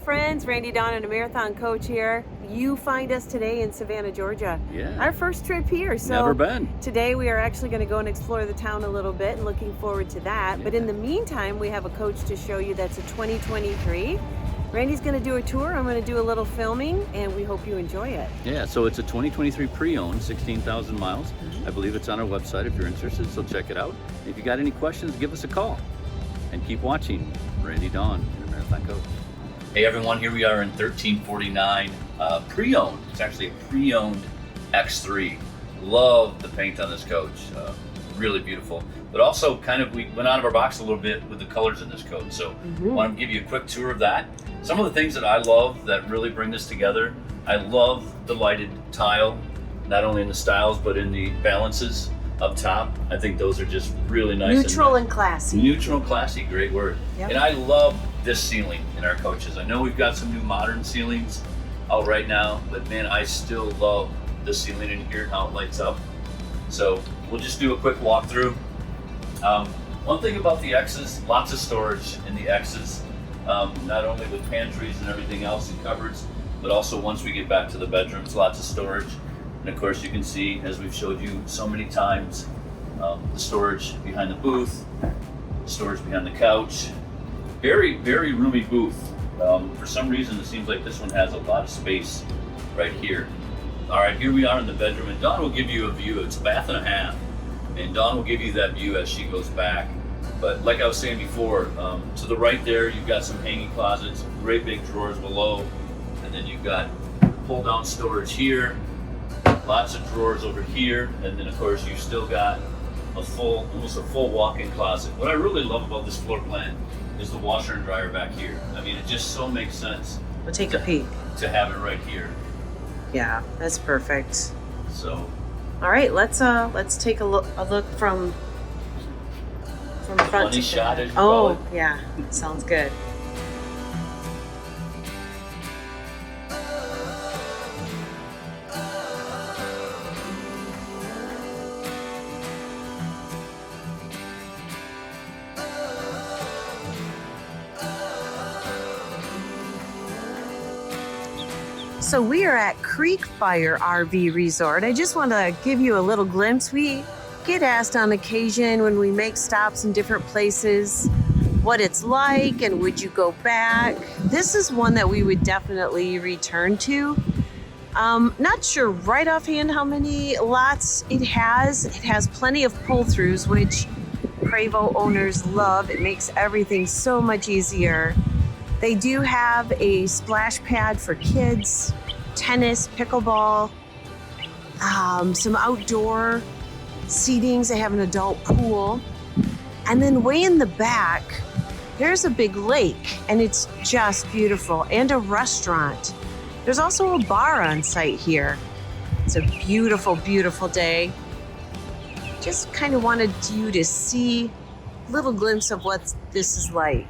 friends, Randy, Dawn, and a marathon coach here. You find us today in Savannah, Georgia. Yeah. Our first trip here. So Never been. Today we are actually going to go and explore the town a little bit and looking forward to that. Yeah. But in the meantime, we have a coach to show you that's a 2023. Randy's going to do a tour. I'm going to do a little filming, and we hope you enjoy it. Yeah, so it's a 2023 pre-owned, 16,000 miles. I believe it's on our website if you're interested, so check it out. If you got any questions, give us a call. And keep watching Randy, Dawn, and a marathon coach. Hey everyone, here we are in 1349 pre-owned. It's actually a pre-owned X3. Love the paint on this coach, really beautiful. But also we went out of our box a little bit with the colors in this coach. So I want to give you a quick tour of that. Some of the things that I love that really bring this together, I love the lighted tile, not only in the styles, but in the balances up top. I think those are just really nice. Neutral and classy. Neutral and classy, great word. Yep. And I love this ceiling in our coaches. I know we've got some new modern ceilings out right now, but man, I still love the ceiling in here and how it lights up. So we'll just do a quick walkthrough. One thing about the X's, lots of storage in the X's, not only with pantries and everything else and cupboards, but also once we get back to the bedrooms, lots of storage. And of course you can see, as we've showed you so many times, the storage behind the booth, storage behind the couch. Very, very roomy booth. For some reason, it seems like this one has a lot of space right here. All right, here we are in the bedroom, and Dawn will give you a view. It's a bath and a half, and Dawn will give you that view as she goes back. But like I was saying before, to the right there, you've got some hanging closets, great big drawers below, and then you've got pull-down storage here, lots of drawers over here, and then of course you've still got almost a full walk-in closet. What I really love about this floor plan is the washer and dryer back here. I mean, it just so makes sense. We'll take a peek. To have it right here. Yeah, that's perfect. So. All right, let's take a look from front Funny to shot, as you call it. Yeah, sounds good. So we are at Creek Fire RV Resort. I just want to give you a little glimpse. We get asked on occasion when we make stops in different places what it's like and would you go back. This is one that we would definitely return to. Not sure right offhand how many lots it has. It has plenty of pull-throughs, which Prevost owners love. It makes everything so much easier. They do have a splash pad for kids, tennis, pickleball, some outdoor seatings. They have an adult pool. And then way in the back, there's a big lake, and it's just beautiful, and a restaurant. There's also a bar on site here. It's a beautiful, beautiful day. Just kind of wanted you to see a little glimpse of what this is like.